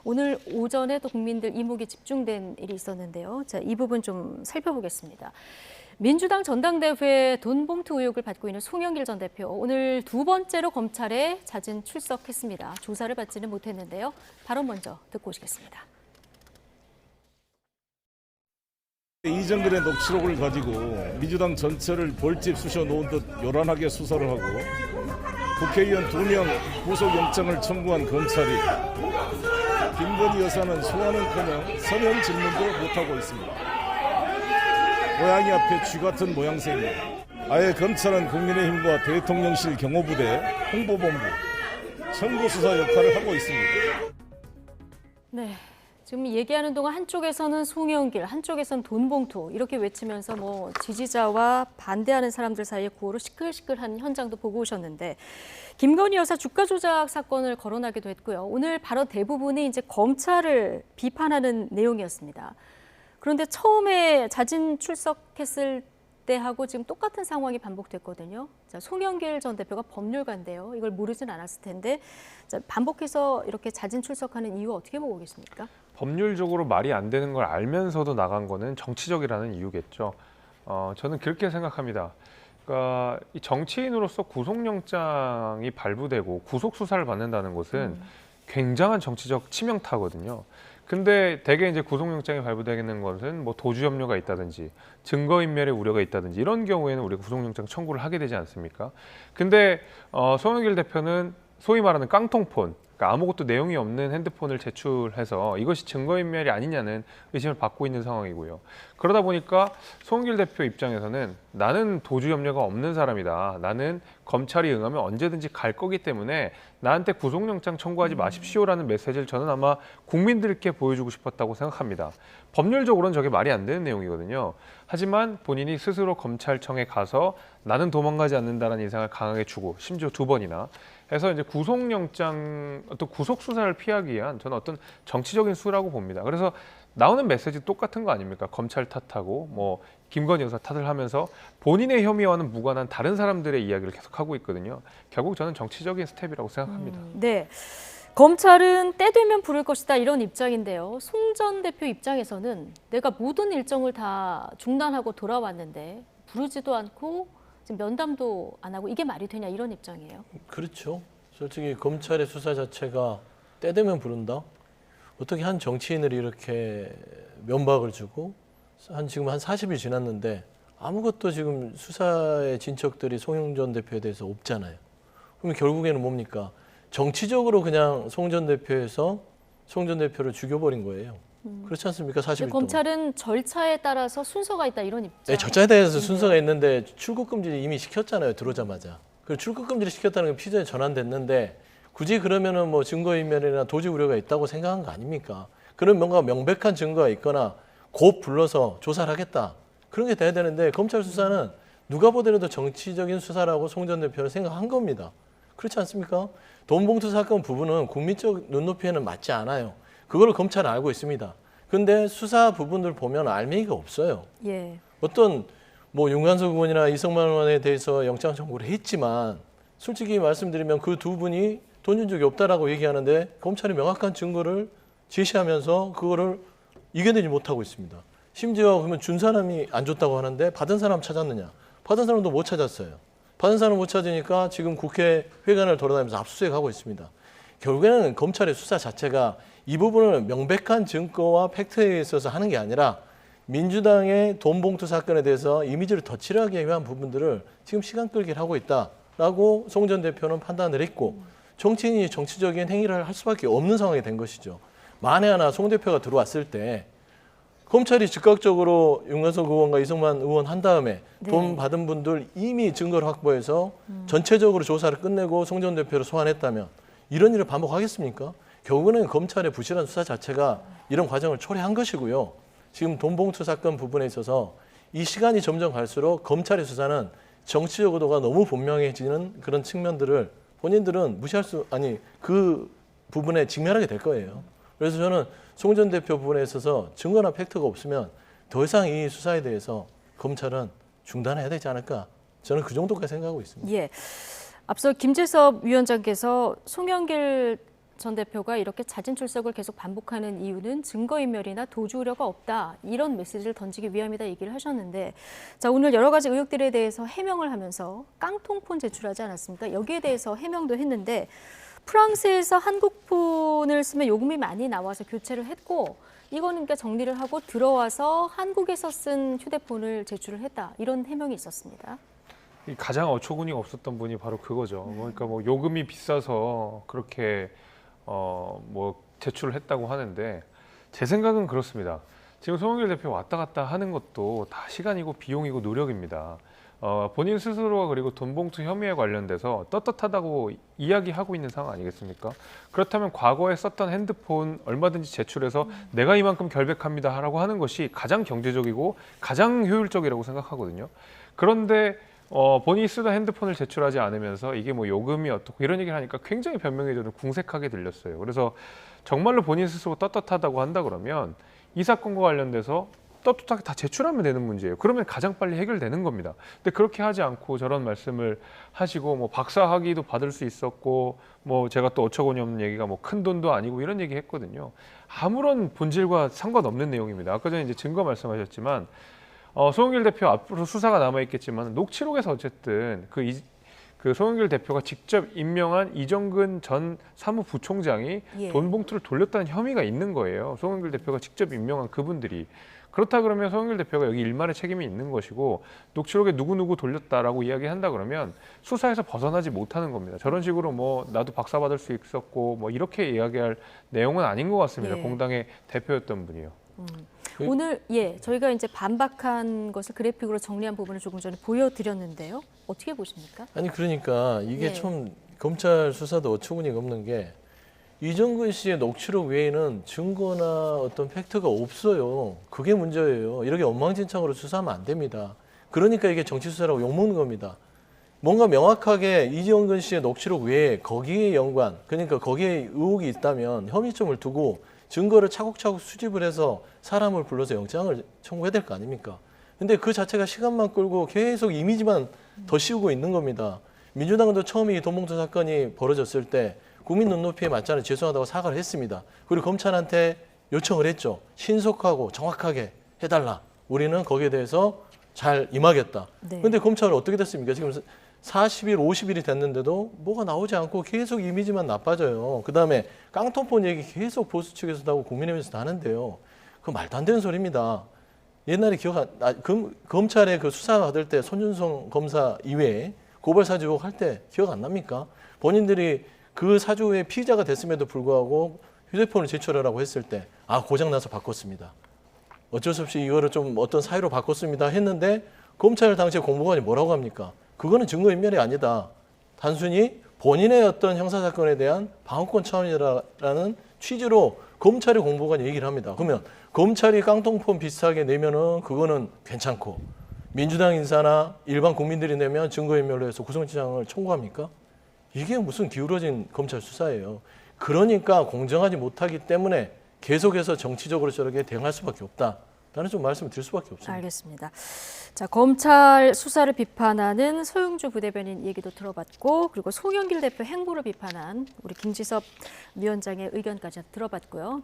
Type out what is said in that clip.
오늘 오전에 또 국민들 이목이 집중된 일이 있었는데요. 자, 이 부분 좀 살펴보겠습니다. 민주당 전당대회 돈봉투 의혹을 받고 있는 송영길 전 대표, 오늘 두 번째로 검찰에 자진 출석했습니다. 조사를 받지는 못했는데요. 발언 먼저 듣고 오시겠습니다. 이정근의 녹취록을 가지고 민주당 전체를 벌집 쑤셔 놓은 듯 요란하게 수사를 하고 국회의원 2명 구속영장을 청구한 검찰이 김건희 여사는 소환은커녕 서면 질문도 못하고 있습니다. 고양이 앞에 쥐 같은 모양새입니다. 아예 검찰은 국민의힘과 대통령실 경호부대, 홍보본부, 청구수사 역할을 하고 있습니다. 네. 지금 얘기하는 동안 한쪽에서는 송영길, 한쪽에서는 돈봉투 이렇게 외치면서 뭐 지지자와 반대하는 사람들 사이에 구호로 시끌시끌한 현장도 보고 오셨는데 김건희 여사 주가 조작 사건을 거론하기도 했고요. 오늘 발언 대부분이 이제 검찰을 비판하는 내용이었습니다. 그런데 처음에 자진 출석했을 때하고 지금 똑같은 상황이 반복됐거든요. 자, 송영길 전 대표가 법률가인데요. 이걸 모르진 않았을 텐데 자, 반복해서 이렇게 자진 출석하는 이유 어떻게 보고 계십니까? 법률적으로 말이 안 되는 걸 알면서도 나간 거는 정치적이라는 이유겠죠. 저는 그렇게 생각합니다. 그러니까 이 정치인으로서 구속영장이 발부되고 구속수사를 받는다는 것은 굉장한 정치적 치명타거든요. 근데 대개 이제 구속영장이 발부되는 것은 뭐 도주염려가 있다든지 증거인멸의 우려가 있다든지 이런 경우에는 우리가 구속영장 청구를 하게 되지 않습니까? 근데 송영길 대표는 소위 말하는 깡통폰, 그러니까 아무것도 내용이 없는 핸드폰을 제출해서 이것이 증거인멸이 아니냐는 의심을 받고 있는 상황이고요. 그러다 보니까 송영길 대표 입장에서는 나는 도주 염려가 없는 사람이다. 나는 검찰이 응하면 언제든지 갈 거기 때문에 나한테 구속영장 청구하지 마십시오라는 메시지를 저는 아마 국민들께 보여주고 싶었다고 생각합니다. 법률적으로는 저게 말이 안 되는 내용이거든요. 하지만 본인이 스스로 검찰청에 가서 나는 도망가지 않는다는 인상을 강하게 주고 심지어 2번이나 해서 이제 구속영장, 어떤 구속수사를 피하기 위한 저는 어떤 정치적인 수라고 봅니다. 그래서 나오는 메시지 똑같은 거 아닙니까? 검찰 탓하고 뭐 김건희 여사 탓을 하면서 본인의 혐의와는 무관한 다른 사람들의 이야기를 계속하고 있거든요. 결국 저는 정치적인 스텝이라고 생각합니다. 네. 검찰은 때 되면 부를 것이다 이런 입장인데요. 송 전 대표 입장에서는 내가 모든 일정을 다 중단하고 돌아왔는데 부르지도 않고 지금 면담도 안 하고 이게 말이 되냐 이런 입장이에요. 그렇죠. 솔직히 검찰의 수사 자체가 때 되면 부른다? 어떻게 한 정치인을 이렇게 면박을 주고 지금 한 40일 지났는데 아무것도 지금 수사의 진척들이 송영 전 대표에 대해서 없잖아요. 그러면 결국에는 뭡니까? 정치적으로 그냥 송 전 대표에서 송 전 대표를 죽여버린 거예요. 그렇지 않습니까? 40일 동안. 검찰은 절차에 따라서 순서가 있다 이런 입장. 네, 절차에 대해서 순서가 있는데 출국 금지를 이미 시켰잖아요. 들어오자마자. 그 출국 금지를 시켰다는 게 피의자에 전환됐는데 굳이 그러면은 뭐 증거인멸이나 도주 우려가 있다고 생각한 거 아닙니까? 그런 뭔가 명백한 증거가 있거나 곧 불러서 조사를 하겠다. 그런 게 돼야 되는데 검찰 수사는 누가 보더라도 정치적인 수사라고 송 전 대표는 생각한 겁니다. 그렇지 않습니까? 돈봉투 사건 부분은 국민적 눈높이에는 맞지 않아요. 그걸 검찰은 알고 있습니다. 근데 수사 부분을 보면 알맹이가 없어요. 예. 어떤 뭐 윤관석 의원이나 이성만 의원에 대해서 영장 청구를 했지만 솔직히 말씀드리면 그 두 분이 돈 준 적이 없다라고 얘기하는데 검찰이 명확한 증거를 제시하면서 그거를 이겨내지 못하고 있습니다. 심지어 그러면 준 사람이 안 줬다고 하는데 받은 사람 찾았느냐? 받은 사람도 못 찾았어요. 받은 사람 못 찾으니까 지금 국회 회관을 돌아다니면서 압수수색하고 있습니다. 결국에는 검찰의 수사 자체가 이 부분을 명백한 증거와 팩트에 있어서 하는 게 아니라 민주당의 돈봉투 사건에 대해서 이미지를 덧칠하기 위한 부분들을 지금 시간 끌기를 하고 있다라고 송 전 대표는 판단을 했고 정치인이 정치적인 행위를 할 수밖에 없는 상황이 된 것이죠. 만에 하나 송 대표가 들어왔을 때 검찰이 즉각적으로 윤관석 의원과 이성만 의원 한 다음에 돈 받은 분들 이미 증거를 확보해서 전체적으로 조사를 끝내고 송 전 대표를 소환했다면 이런 일을 반복하겠습니까? 결국에는 검찰의 부실한 수사 자체가 이런 과정을 초래한 것이고요. 지금 돈봉투 사건 부분에 있어서 이 시간이 점점 갈수록 검찰의 수사는 정치적 의도가 너무 분명해지는 그런 측면들을 본인들은 그 부분에 직면하게 될 거예요. 그래서 저는 송 전 대표 부분에 있어서 증거나 팩트가 없으면 더 이상 이 수사에 대해서 검찰은 중단해야 되지 않을까? 저는 그 정도까지 생각하고 있습니다. 예. 앞서 김재섭 위원장께서 송영길 전 대표가 이렇게 자진 출석을 계속 반복하는 이유는 증거인멸이나 도주 우려가 없다. 이런 메시지를 던지기 위함이다 얘기를 하셨는데 자, 오늘 여러 가지 의혹들에 대해서 해명을 하면서 깡통폰 제출하지 않았습니까? 여기에 대해서 해명도 했는데 프랑스에서 한국폰을 쓰면 요금이 많이 나와서 교체를 했고 이거는 그러니까 정리를 하고 들어와서 한국에서 쓴 휴대폰을 제출을 했다. 이런 해명이 있었습니다. 이 가장 어처구니가 없었던 분이 바로 그거죠. 그러니까 뭐 요금이 비싸서 그렇게 뭐 제출을 했다고 하는데 제 생각은 그렇습니다. 지금 송영길 대표 왔다 갔다 하는 것도 다 시간이고 비용이고 노력입니다. 본인 스스로가 그리고 돈봉투 혐의에 관련돼서 떳떳하다고 이야기하고 있는 상황 아니겠습니까? 그렇다면 과거에 썼던 핸드폰 얼마든지 제출해서 내가 이만큼 결백합니다라고 하는 것이 가장 경제적이고 가장 효율적이라고 생각하거든요. 그런데 본인이 쓰던 핸드폰을 제출하지 않으면서 이게 뭐 요금이 어떻고 이런 얘기를 하니까 굉장히 변명이 저는 궁색하게 들렸어요. 그래서 정말로 본인 스스로 떳떳하다고 한다 그러면 이 사건과 관련돼서 떳떳하게 다 제출하면 되는 문제예요. 그러면 가장 빨리 해결되는 겁니다. 근데 그렇게 하지 않고 저런 말씀을 하시고 뭐 박사 학위도 받을 수 있었고 뭐 제가 또 어처구니 없는 얘기가 뭐 큰 돈도 아니고 이런 얘기 했거든요. 아무런 본질과 상관없는 내용입니다. 아까 전에 이제 증거 말씀하셨지만 송영길 대표 앞으로 수사가 남아 있겠지만 녹취록에서 어쨌든 그 송영길 대표가 직접 임명한 이정근 전 사무부총장이 예. 돈 봉투를 돌렸다는 혐의가 있는 거예요. 송영길 대표가 직접 임명한 그분들이. 그렇다 그러면 송영길 대표가 여기 일말의 책임이 있는 것이고 녹취록에 누구누구 돌렸다라고 이야기한다 그러면 수사에서 벗어나지 못하는 겁니다. 저런 식으로 뭐 나도 박사 받을 수 있었고 뭐 이렇게 이야기할 내용은 아닌 것 같습니다. 예. 공당의 대표였던 분이요. 오늘 저희가 이제 반박한 것을 그래픽으로 정리한 부분을 조금 전에 보여드렸는데요. 어떻게 보십니까? 아니 그러니까 이게 네. 좀 검찰 수사도 어처구니가 없는 게 이정근 씨의 녹취록 외에는 증거나 어떤 팩트가 없어요. 그게 문제예요. 이렇게 엉망진창으로 수사하면 안 됩니다. 그러니까 이게 정치 수사라고 욕먹는 겁니다. 뭔가 명확하게 이정근 씨의 녹취록 외에 거기에 연관, 그러니까 거기에 의혹이 있다면 혐의점을 두고 증거를 차곡차곡 수집을 해서 사람을 불러서 영장을 청구해야 될 거 아닙니까? 근데 그 자체가 시간만 끌고 계속 이미지만 더 씌우고 있는 겁니다. 민주당도 처음에 이 돈봉투 사건이 벌어졌을 때 국민 눈높이에 맞지 않아 죄송하다고 사과를 했습니다. 그리고 검찰한테 요청을 했죠. 신속하고 정확하게 해달라. 우리는 거기에 대해서 잘 임하겠다. 네. 근데 검찰은 어떻게 됐습니까? 지금 40일, 50일이 됐는데도 뭐가 나오지 않고 계속 이미지만 나빠져요. 그다음에 깡통폰 얘기 계속 보수 측에서도 하고 국민의힘에서도 하는데요. 그거 말도 안 되는 소리입니다. 옛날에 검찰의 그 수사 받을 때 손준성 검사 이외에 고발 사주 의혹 할 때 기억 안 납니까? 본인들이 그 사주의 피의자가 됐음에도 불구하고 휴대폰을 제출하라고 했을 때 고장나서 바꿨습니다. 어쩔 수 없이 이거를 좀 어떤 사유로 바꿨습니다 했는데 검찰 당시에 공보관이 뭐라고 합니까? 그거는 증거인멸이 아니다. 단순히 본인의 어떤 형사사건에 대한 방어권 차원이라는 취지로 검찰의 공보관이 얘기를 합니다. 그러면 검찰이 깡통폰 비슷하게 내면은 그거는 괜찮고 민주당 인사나 일반 국민들이 내면 증거인멸로 해서 구속영장을 청구합니까? 이게 무슨 기울어진 검찰 수사예요. 그러니까 공정하지 못하기 때문에 계속해서 정치적으로 저렇게 대응할 수밖에 없다. 라는 좀 말씀을 드릴 수밖에 없습니다. 알겠습니다. 자, 검찰 수사를 비판하는 서영주 부대변인 얘기도 들어봤고 그리고 송영길 대표 행보를 비판한 우리 김지섭 위원장의 의견까지 들어봤고요.